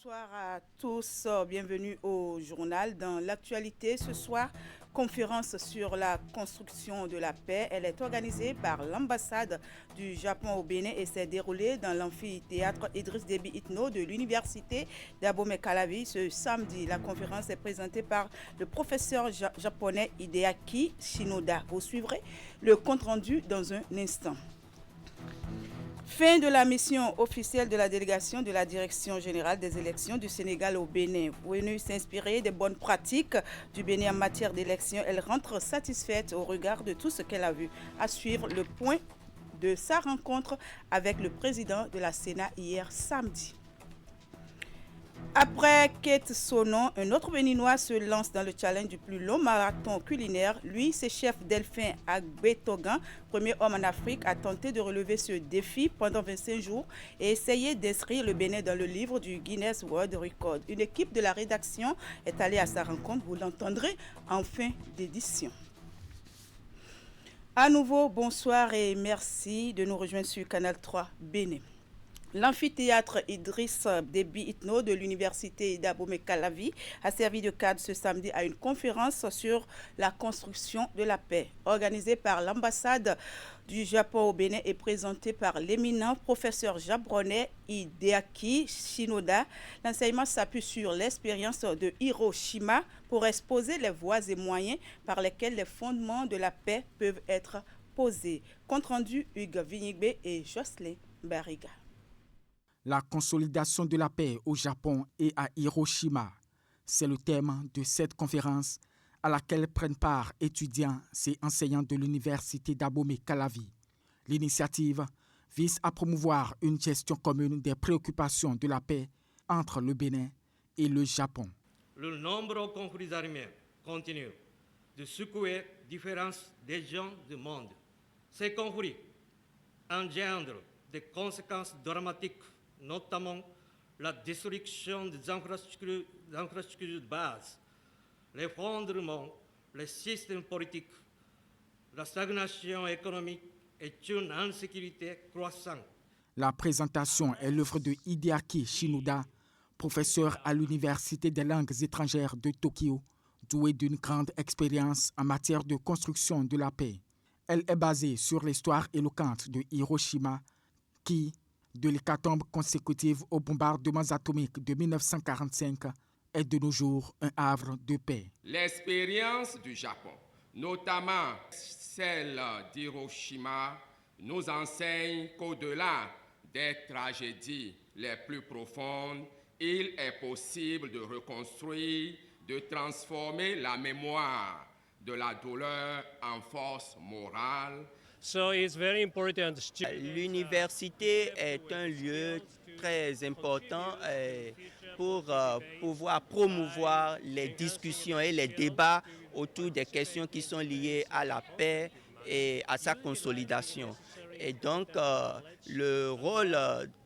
Bonsoir à tous, bienvenue au journal. Dans l'actualité ce soir, conférence sur la construction de la paix. Elle est organisée par l'ambassade du Japon au Bénin et s'est déroulée dans l'amphithéâtre Idriss Déby Itno de l'université d'Abomey-Calavi ce samedi. La conférence est présentée par le professeur japonais Hideaki Shinoda. Vous suivrez le compte-rendu dans un instant. Fin de la mission officielle de la délégation de la Direction générale des élections du Sénégal au Bénin. Venue s'inspirer des bonnes pratiques du Bénin en matière d'élections, elle rentre satisfaite au regard de tout ce qu'elle a vu. À suivre le point de sa rencontre avec le président de la Sénat hier samedi. Après Kate Sonon, un autre Béninois se lance dans le challenge du plus long marathon culinaire. Lui, c'est chef Delphin Agbetogan, premier homme en Afrique, a tenté de relever ce défi pendant 25 jours et essayer d'inscrire le Bénin dans le livre du Guinness World Record. Une équipe de la rédaction est allée à sa rencontre, vous l'entendrez en fin d'édition. À nouveau, bonsoir et merci de nous rejoindre sur Canal 3 Bénin. L'amphithéâtre Idriss Déby Itno de l'université d'Abomey-Calavi a servi de cadre ce samedi à une conférence sur la construction de la paix. Organisée par l'ambassade du Japon au Bénin et présentée par l'éminent professeur japonais Hideaki Shinoda, l'enseignement s'appuie sur l'expérience de Hiroshima pour exposer les voies et moyens par lesquels les fondements de la paix peuvent être posés. Compte rendu Hugues Vignigbe et Jocelyn Barriga. La consolidation de la paix au Japon et à Hiroshima, c'est le thème de cette conférence à laquelle prennent part étudiants et enseignants de l'université d'Abomey-Calavi. L'initiative vise à promouvoir une gestion commune des préoccupations de la paix entre le Bénin et le Japon. Le nombreux conflits armés continue de secouer différentes régions du monde. Ces conflits engendrent des conséquences dramatiques, notamment la destruction des infrastructures de base, l'effondrement des systèmes politiques, la stagnation économique et une insécurité croissante. La présentation est l'œuvre de Hideaki Shinoda, professeur à l'Université des langues étrangères de Tokyo, doué d'une grande expérience en matière de construction de la paix. Elle est basée sur l'histoire éloquente de Hiroshima qui, de l'hécatombe consécutive aux bombardements atomiques de 1945, est de nos jours un havre de paix. L'expérience du Japon, notamment celle d'Hiroshima, nous enseigne qu'au-delà des tragédies les plus profondes, il est possible de reconstruire, de transformer la mémoire de la douleur en force morale. L'université est un lieu très important pour pouvoir promouvoir les discussions et les débats autour des questions qui sont liées à la paix et à sa consolidation. Et donc, le rôle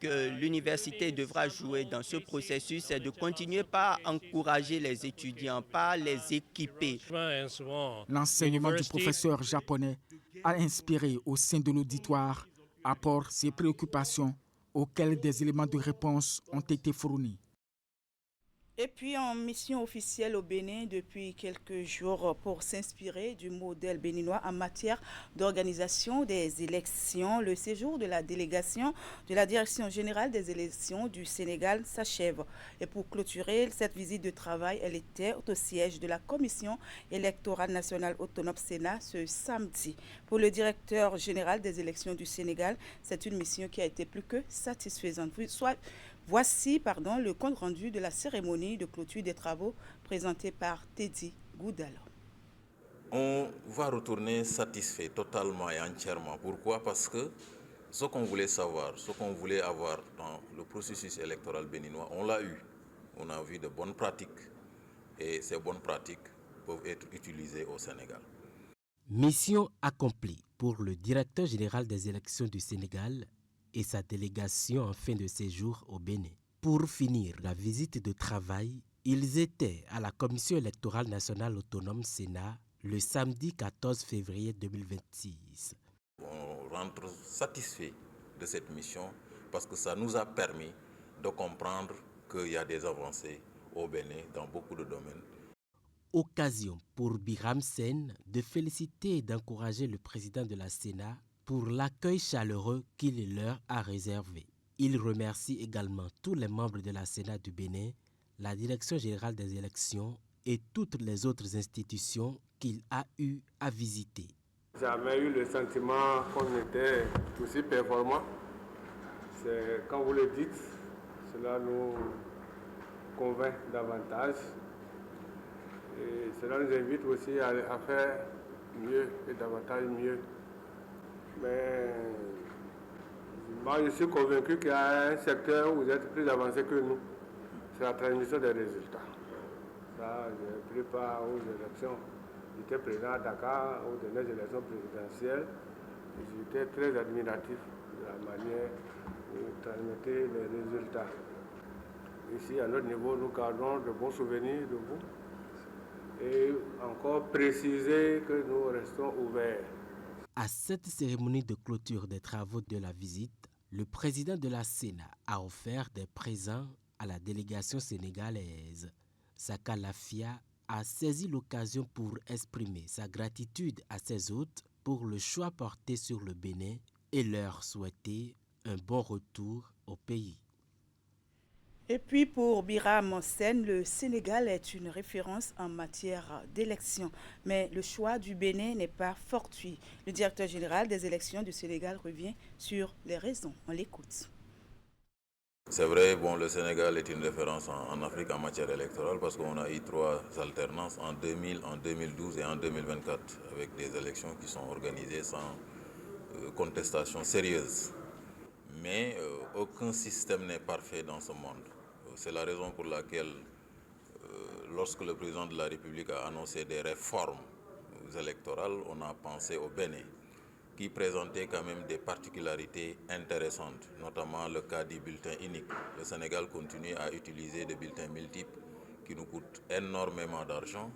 que l'université devra jouer dans ce processus, c'est de continuer par encourager les étudiants, par les équiper. L'enseignement du professeur japonais a inspiré au sein de l'auditoire, apporte ses préoccupations auxquelles des éléments de réponse ont été fournis. Et puis en mission officielle au Bénin depuis quelques jours pour s'inspirer du modèle béninois en matière d'organisation des élections, le séjour de la délégation de la Direction générale des élections du Sénégal s'achève. Et pour clôturer cette visite de travail, elle était au siège de la Commission électorale nationale autonome Sénat ce samedi. Pour le directeur général des élections du Sénégal, c'est une mission qui a été plus que satisfaisante. Voici le compte rendu de la cérémonie de clôture des travaux présentée par Teddy Goudalo. On va retourner satisfait totalement et entièrement. Pourquoi? Parce que ce qu'on voulait savoir, ce qu'on voulait avoir dans le processus électoral béninois, on l'a eu. On a vu de bonnes pratiques et ces bonnes pratiques peuvent être utilisées au Sénégal. Mission accomplie pour le directeur général des élections du Sénégal et sa délégation en fin de séjour au Bénin. Pour finir la visite de travail, ils étaient à la Commission électorale nationale autonome Sénat le samedi 14 février 2026. On rentre satisfait de cette mission parce que ça nous a permis de comprendre qu'il y a des avancées au Bénin dans beaucoup de domaines. Occasion pour Biram Sen de féliciter et d'encourager le président de la Sénat pour l'accueil chaleureux qu'il leur a réservé. Il remercie également tous les membres de la Sénat du Bénin, la Direction générale des élections et toutes les autres institutions qu'il a eu à visiter. Jamais eu le sentiment qu'on était aussi performant. C'est quand vous le dites, cela nous convainc davantage. Et cela nous invite aussi à faire mieux et davantage mieux. Mais moi, je suis convaincu qu'il y a un secteur où vous êtes plus avancé que nous. C'est la transmission des résultats. Ça, j'ai pris part aux élections. J'étais présent à Dakar aux dernières élections présidentielles. J'étais très admiratif de la manière où vous transmettez les résultats. Ici, à notre niveau, nous gardons de bons souvenirs de vous. Et encore préciser que nous restons ouverts. À cette cérémonie de clôture des travaux de la visite, le président de la Sénat a offert des présents à la délégation sénégalaise. Saka Lafia a saisi l'occasion pour exprimer sa gratitude à ses hôtes pour le choix porté sur le Bénin et leur souhaiter un bon retour au pays. Et puis pour Biram Sen, le Sénégal est une référence en matière d'élections. Mais le choix du Bénin n'est pas fortuit. Le directeur général des élections du Sénégal revient sur les raisons. On l'écoute. C'est vrai, le Sénégal est une référence en Afrique en matière électorale parce qu'on a eu 3 alternances en 2000, en 2012 et en 2024 avec des élections qui sont organisées sans contestation sérieuse. Mais aucun système n'est parfait dans ce monde. C'est la raison pour laquelle, lorsque le président de la République a annoncé des réformes électorales, on a pensé au Bénin, qui présentait quand même des particularités intéressantes, notamment le cas du bulletin unique. Le Sénégal continue à utiliser des bulletins multiples qui nous coûtent énormément d'argent.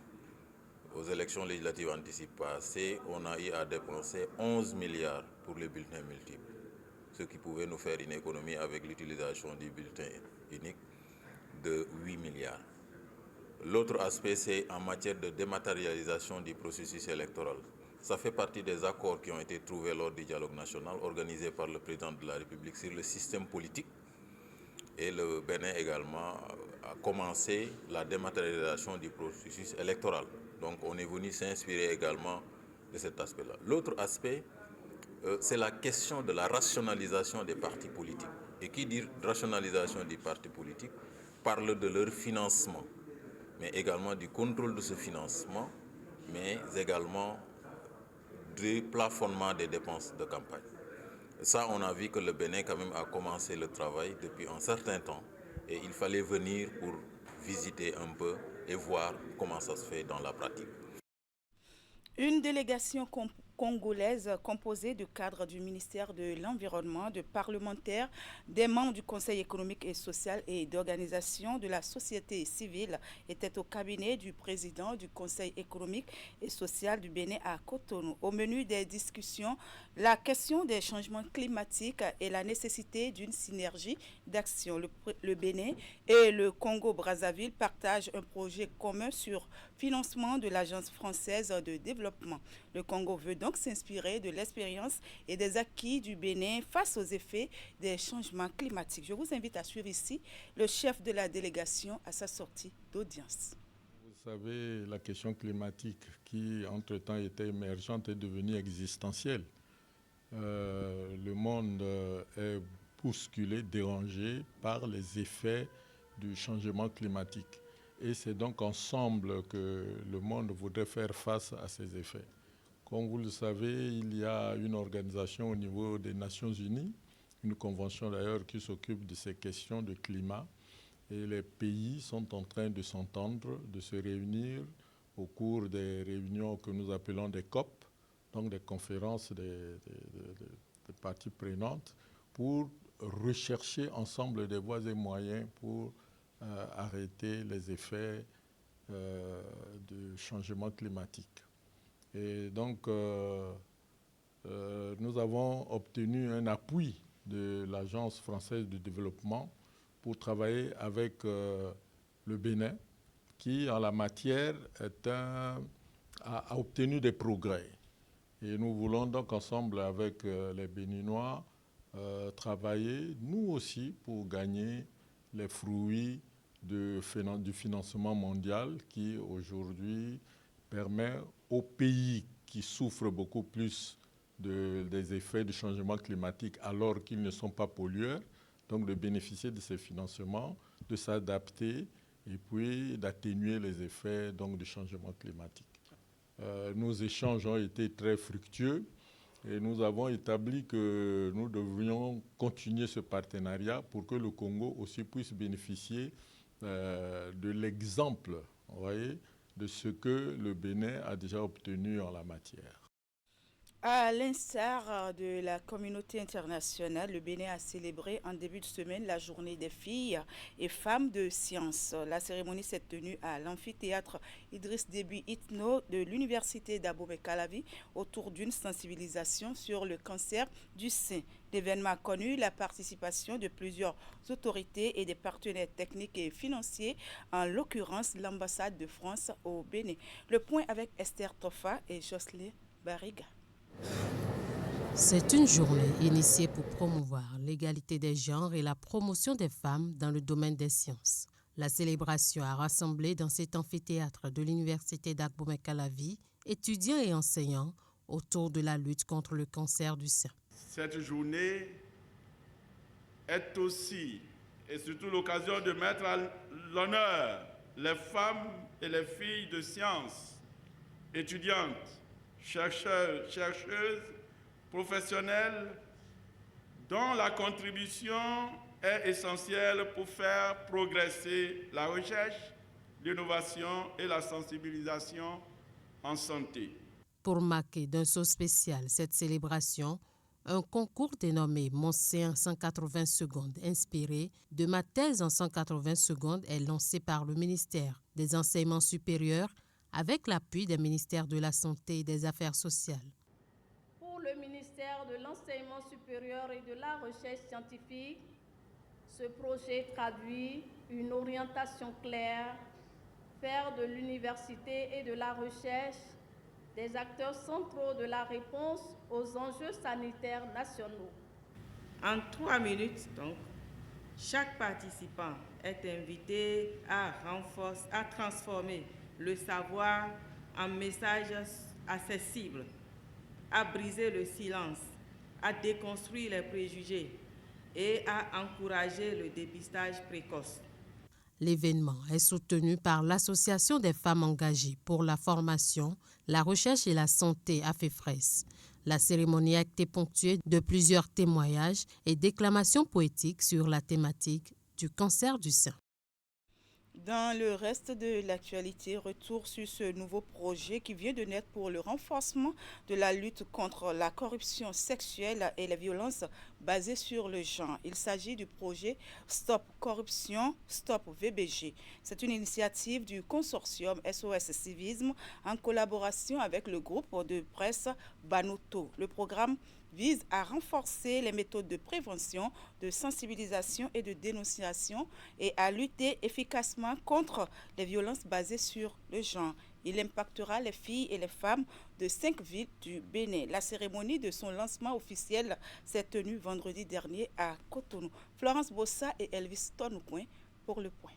Aux élections législatives anticipées, on a eu à dépenser 11 milliards pour les bulletins multiples, ce qui pouvait nous faire une économie avec l'utilisation du bulletin unique de 8 milliards. L'autre aspect, c'est en matière de dématérialisation du processus électoral. Ça fait partie des accords qui ont été trouvés lors du dialogue national organisé par le président de la République sur le système politique. Et le Bénin également a commencé la dématérialisation du processus électoral. Donc on est venu s'inspirer également de cet aspect-là. L'autre aspect, c'est la question de la rationalisation des partis politiques. Et qui dit rationalisation des partis politiques parle de leur financement, mais également du contrôle de ce financement, mais également du plafonnement des dépenses de campagne. Ça, on a vu que le Bénin quand même a commencé le travail depuis un certain temps et il fallait venir pour visiter un peu et voir comment ça se fait dans la pratique. Une délégation congolaise composée de cadres du ministère de l'Environnement, de parlementaires, des membres du Conseil économique et social et d'organisations de la société civile était au cabinet du président du Conseil économique et social du Bénin à Cotonou. Au menu des discussions, la question des changements climatiques et la nécessité d'une synergie d'action. Le Bénin et le Congo-Brazzaville partagent un projet commun sur financement de l'Agence française de développement. Le Congo veut donc s'inspirer de l'expérience et des acquis du Bénin face aux effets des changements climatiques. Je vous invite à suivre ici le chef de la délégation à sa sortie d'audience. Vous savez, la question climatique qui, entre-temps, était émergente est devenue existentielle. Le monde est bousculé, dérangé par les effets du changement climatique. Et c'est donc ensemble que le monde voudrait faire face à ces effets. Comme vous le savez, il y a une organisation au niveau des Nations Unies, une convention d'ailleurs qui s'occupe de ces questions de climat. Et les pays sont en train de s'entendre, de se réunir au cours des réunions que nous appelons des COP, donc des conférences des parties prenantes, pour rechercher ensemble des voies et moyens pour arrêter les effets du changement climatique. Et donc, nous avons obtenu un appui de l'Agence française de développement pour travailler avec le Bénin, qui en la matière a obtenu des progrès. Et nous voulons donc ensemble avec les Béninois travailler, nous aussi, pour gagner les fruits du financement mondial qui aujourd'hui permet aux pays qui souffrent beaucoup plus des effets du changement climatique alors qu'ils ne sont pas pollueurs, donc de bénéficier de ces financements, de s'adapter et puis d'atténuer les effets donc, du changement climatique. Nos échanges ont été très fructueux et nous avons établi que nous devrions continuer ce partenariat pour que le Congo aussi puisse bénéficier de l'exemple, vous voyez, de ce que le Bénin a déjà obtenu en la matière. À l'instar de la communauté internationale, le Bénin a célébré en début de semaine la journée des filles et femmes de sciences. La cérémonie s'est tenue à l'amphithéâtre Idriss Déby Itno de l'université d'Abomey-Calavi autour d'une sensibilisation sur le cancer du sein. L'événement a connu la participation de plusieurs autorités et des partenaires techniques et financiers, en l'occurrence l'ambassade de France au Bénin. Le point avec Esther Toffa et Jocelyn Barriga. C'est une journée initiée pour promouvoir l'égalité des genres et la promotion des femmes dans le domaine des sciences. La célébration a rassemblé dans cet amphithéâtre de l'université d'Abomey-Calavi étudiants et enseignants autour de la lutte contre le cancer du sein. Cette journée est aussi et surtout l'occasion de mettre à l'honneur les femmes et les filles de sciences, étudiantes, chercheurs, chercheuses, professionnels, dont la contribution est essentielle pour faire progresser la recherche, l'innovation et la sensibilisation en santé. Pour marquer d'un saut spécial cette célébration, un concours dénommé Mon sein en 180 secondes, inspiré de ma thèse en 180 secondes, est lancé par le ministère des Enseignements supérieurs avec l'appui des ministères de la Santé et des Affaires sociales. Pour le ministère de l'Enseignement supérieur et de la Recherche scientifique, ce projet traduit une orientation claire, faire de l'université et de la recherche des acteurs centraux de la réponse aux enjeux sanitaires nationaux. En 3 minutes, donc, chaque participant est invité à transformer le savoir en messages accessibles, à briser le silence, à déconstruire les préjugés et à encourager le dépistage précoce. L'événement est soutenu par l'Association des femmes engagées pour la formation, la recherche et la santé AFEFRES. La cérémonie a été ponctuée de plusieurs témoignages et déclamations poétiques sur la thématique du cancer du sein. Dans le reste de l'actualité, retour sur ce nouveau projet qui vient de naître pour le renforcement de la lutte contre la corruption sexuelle et les violences basées sur le genre. Il s'agit du projet Stop Corruption, Stop VBG. C'est une initiative du consortium SOS Civisme en collaboration avec le groupe de presse Banoto. Le programme vise à renforcer les méthodes de prévention, de sensibilisation et de dénonciation et à lutter efficacement contre les violences basées sur le genre. Il impactera les filles et les femmes de 5 villes du Bénin. La cérémonie de son lancement officiel s'est tenue vendredi dernier à Cotonou. Florence Bossa et Elvis Tonoucoin pour le point.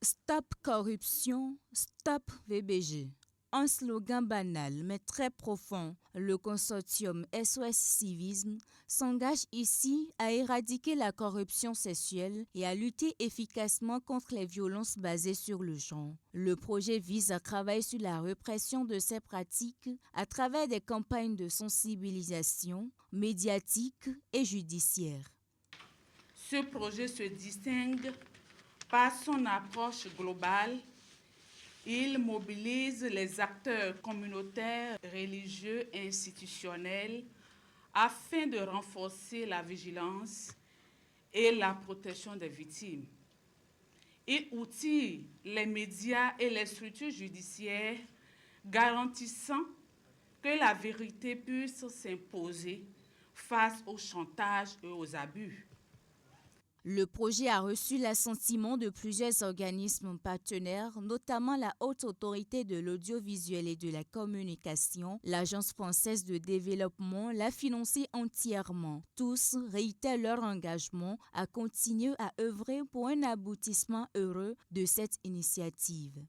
Stop corruption, stop VBG. Un slogan banal mais très profond, le consortium SOS Civisme s'engage ici à éradiquer la corruption sexuelle et à lutter efficacement contre les violences basées sur le genre. Le projet vise à travailler sur la répression de ces pratiques à travers des campagnes de sensibilisation médiatique et judiciaire. Ce projet se distingue par son approche globale. Il mobilise les acteurs communautaires, religieux et institutionnels afin de renforcer la vigilance et la protection des victimes. Il outille les médias et les structures judiciaires garantissant que la vérité puisse s'imposer face au chantage et aux abus. Le projet a reçu l'assentiment de plusieurs organismes partenaires, notamment la Haute Autorité de l'Audiovisuel et de la Communication. L'Agence française de développement l'a financé entièrement. Tous réitèrent leur engagement à continuer à œuvrer pour un aboutissement heureux de cette initiative.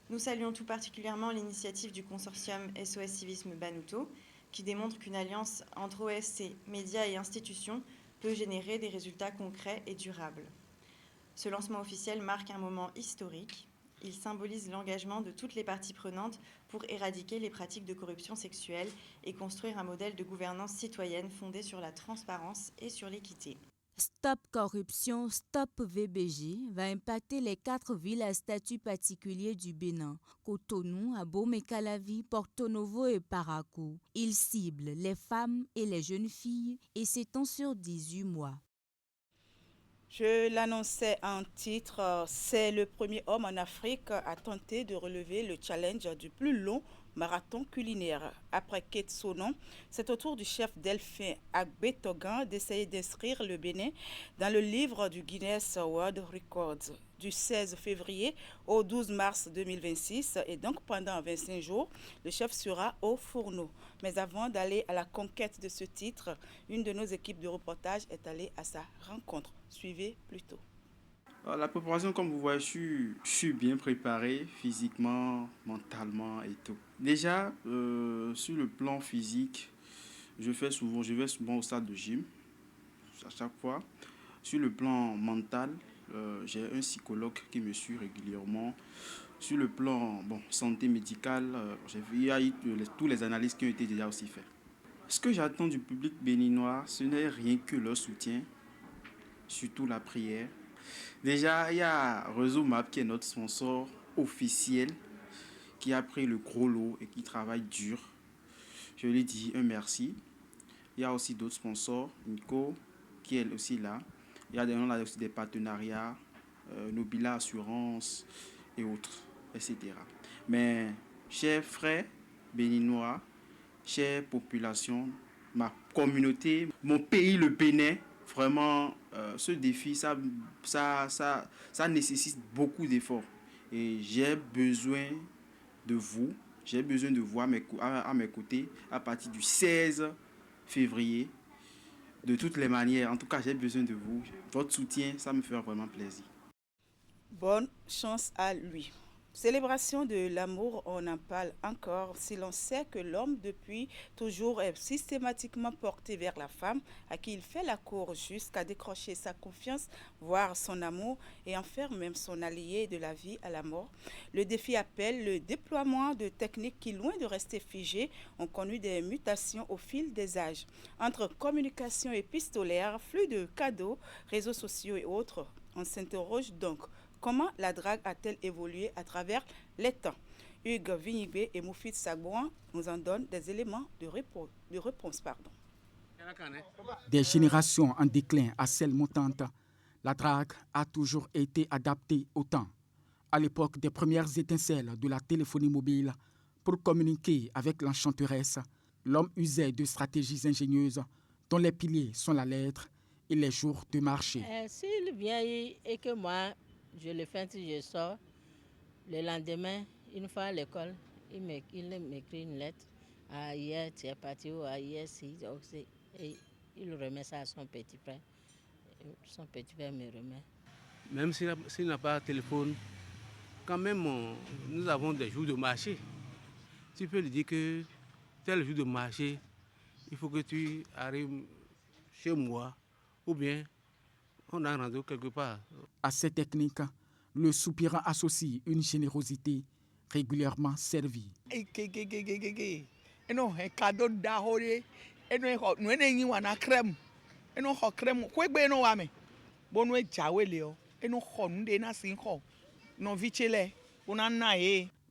Nous saluons tout particulièrement l'initiative du consortium SOS Civisme Banuto, qui démontre qu'une alliance entre OSC, médias et institutions peut générer des résultats concrets et durables. Ce lancement officiel marque un moment historique. Il symbolise l'engagement de toutes les parties prenantes pour éradiquer les pratiques de corruption sexuelle et construire un modèle de gouvernance citoyenne fondé sur la transparence et sur l'équité. Stop Corruption, Stop VBG va impacter les 4 villes à statut particulier du Bénin, Cotonou, Abomey-Calavi, Porto Novo et Parakou. Il cible les femmes et les jeunes filles et s'étend sur 18 mois. Je l'annonçais en titre, c'est le premier homme en Afrique à tenter de relever le challenge du plus long marathon culinaire. Après Kate Sonon, c'est au tour du chef Delphin Agbetogan d'essayer d'inscrire le Bénin dans le livre du Guinness World Records. Du 16 février au 12 mars 2026 et donc pendant 25 jours, le chef sera au fourneau. Mais avant d'aller à la conquête de ce titre, une de nos équipes de reportage est allée à sa rencontre. Suivez plutôt. La préparation, comme vous voyez, je suis bien préparé physiquement, mentalement et tout. Déjà, sur le plan physique, je vais souvent au stade de gym, à chaque fois. Sur le plan mental, j'ai un psychologue qui me suit régulièrement. Sur le plan santé médicale, il y a eu toutes les analyses qui ont été déjà aussi faites. Ce que j'attends du public béninois, ce n'est rien que leur soutien, surtout la prière. Déjà, il y a Réseau Map qui est notre sponsor officiel, qui a pris le gros lot et qui travaille dur. Je lui dis un merci. Il y a aussi d'autres sponsors, Nico, qui est aussi là. On a aussi des partenariats, Nobila Assurance et autres, etc. Mais, chers frères béninois, chère population, ma communauté, mon pays, le Bénin, vraiment, ce défi, ça nécessite beaucoup d'efforts. Et j'ai besoin de vous, à mes côtés à partir du 16 février. De toutes les manières, en tout cas, j'ai besoin de vous. Votre soutien, ça me fera vraiment plaisir. Bonne chance à lui. Célébration de l'amour, on en parle encore si l'on sait que l'homme depuis toujours est systématiquement porté vers la femme à qui il fait la cour jusqu'à décrocher sa confiance, voire son amour et en faire même son allié de la vie à la mort. Le défi appelle le déploiement de techniques qui, loin de rester figées, ont connu des mutations au fil des âges. Entre communication épistolaire, flux de cadeaux, réseaux sociaux et autres, on s'interroge donc. Comment la drague a-t-elle évolué à travers les temps? Hugues Vignibé et Moufid Sagouan nous en donnent des éléments de réponse. Des générations en déclin à celles montantes, la drague a toujours été adaptée au temps. À l'époque des premières étincelles de la téléphonie mobile, pour communiquer avec l'enchanteresse, l'homme usait de stratégies ingénieuses dont les piliers sont la lettre et les jours de marché. S'il vient et que moi, je le fais si je sors. Le lendemain, une fois à l'école, il m'écrit une lettre. Ah, hier, tu es parti ou ah, hier, si. Et il remet ça à son petit frère. Son petit frère me remet. Même s'il n'a pas de téléphone, quand même, nous avons des jours de marché. Tu peux lui dire que tel jour de marché, il faut que tu arrives chez moi ou bien on a rendez-vous quelque part. À cette technique, le soupirant associe une générosité régulièrement servie.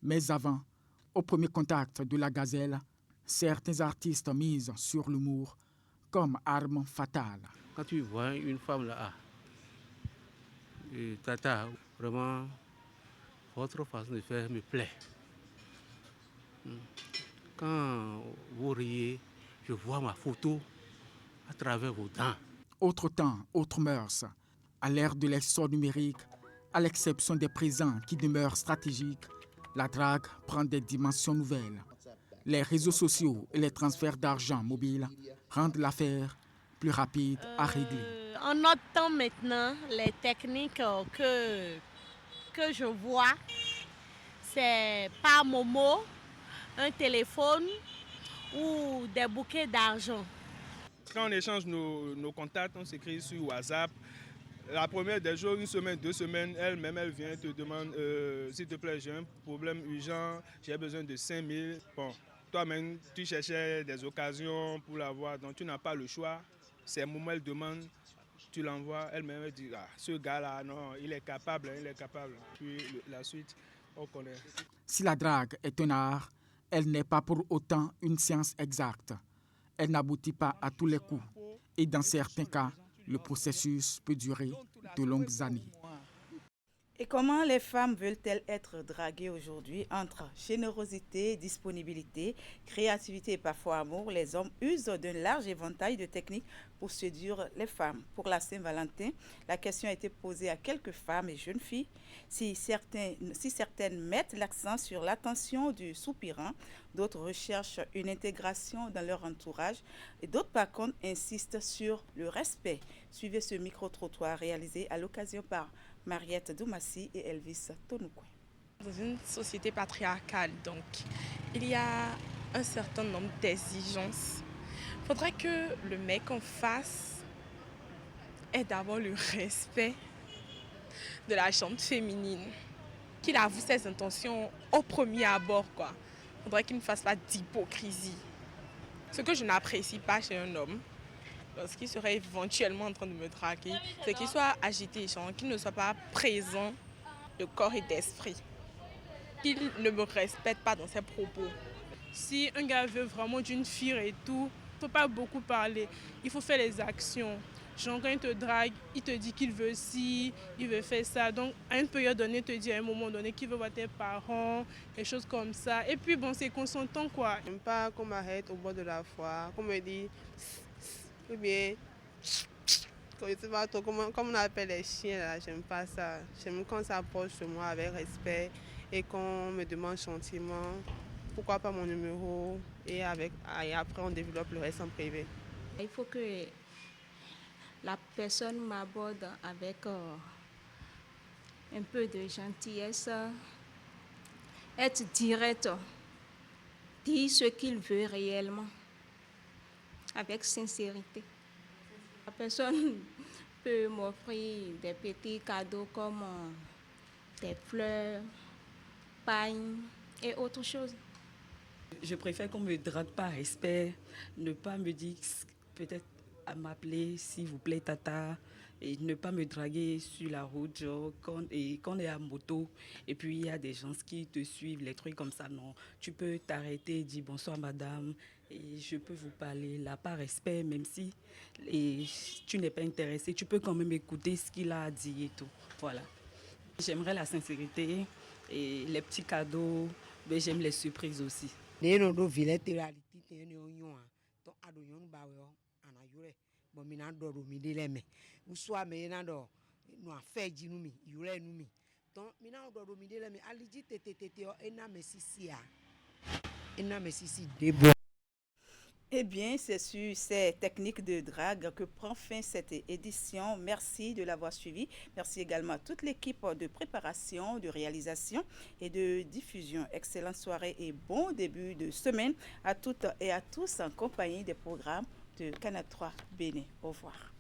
Mais avant, au premier contact de la gazelle, certains artistes misent sur l'humour comme arme fatale. Quand tu vois une femme là, Tata, vraiment, votre façon de faire me plaît. Quand vous riez, je vois ma photo à travers vos dents. Autre temps, autre mœurs. À l'ère de l'essor numérique, à l'exception des présents qui demeurent stratégiques, la drague prend des dimensions nouvelles. Les réseaux sociaux et les transferts d'argent mobile rendent l'affaire plus rapide à régler. En notre temps maintenant, les techniques que je vois, c'est par Momo, un téléphone ou des bouquets d'argent. Quand on échange nos contacts, on s'écrit sur WhatsApp. La première des jours, 1 semaine, 2 semaines, elle-même, elle vient te demande s'il te plaît, j'ai un problème urgent, j'ai besoin de 5 000. Bon, toi-même, tu cherchais des occasions pour l'avoir, donc tu n'as pas le choix. C'est un moment, elle demande, tu l'envoies, elle-même, elle dit, ah, ce gars-là, non, il est capable. Puis la suite, on connaît. Si la drague est un art, elle n'est pas pour autant une science exacte. Elle n'aboutit pas à tous les coups. Et dans certains cas, le processus peut durer de longues années. Et comment les femmes veulent-elles être draguées aujourd'hui? Entre générosité, disponibilité, créativité et parfois amour, les hommes usent d'un large éventail de techniques pour séduire les femmes. Pour la Saint-Valentin, la question a été posée à quelques femmes et jeunes filles. Si certaines mettent l'accent sur l'attention du soupirant, d'autres recherchent une intégration dans leur entourage et d'autres par contre insistent sur le respect. Suivez ce micro-trottoir réalisé à l'occasion par Mariette Doumassi et Elvis Tonoukwe. Dans une société patriarcale, donc, il y a un certain nombre d'exigences. Il faudrait que le mec en face ait d'abord le respect de la gente féminine, qu'il avoue ses intentions au premier abord, quoi. Il faudrait qu'il ne fasse pas d'hypocrisie. Ce que je n'apprécie pas chez un homme, lorsqu'il serait éventuellement en train de me draguer, c'est qu'il soit agité, qu'il ne soit pas présent de corps et d'esprit, qu'il ne me respecte pas dans ses propos. Si un gars veut vraiment d'une fille et tout, il ne faut pas beaucoup parler, il faut faire les actions. Genre quand il te drague, il te dit qu'il veut ci, il veut faire ça. Donc à une période donnée, il te dit à un moment donné qu'il veut voir tes parents, des choses comme ça. Et puis bon, c'est consentant quoi. J'aime pas qu'on m'arrête au bord de la voie, qu'on me dit... Ou bien, je sais pas trop comment on appelle les chiens là, j'aime pas ça. J'aime quand ça approche de moi avec respect et qu'on me demande gentiment pourquoi pas mon numéro et après on développe le reste en privé. Il faut que la personne m'aborde avec un peu de gentillesse, être direct, dire ce qu'il veut réellement. Avec sincérité. La personne peut m'offrir des petits cadeaux comme des fleurs, pain et autre chose. Je préfère qu'on me drague par respect, ne pas me dire peut-être à m'appeler s'il vous plaît tata et ne pas me draguer sur la route genre, quand on est à moto et puis il y a des gens qui te suivent, les trucs comme ça, non. Tu peux t'arrêter et dire bonsoir madame et je peux vous parler là par respect même si tu n'es pas intéressé, tu peux quand même écouter ce qu'il a à dire et tout, voilà. J'aimerais la sincérité et les petits cadeaux, mais j'aime les surprises aussi. Eh bien, c'est sur ces techniques de drague que prend fin cette édition. Merci de l'avoir suivi. Merci également à toute l'équipe de préparation, de réalisation et de diffusion. Excellente soirée et bon début de semaine à toutes et à tous en compagnie des programmes de Canal 3 Bénin. Au revoir.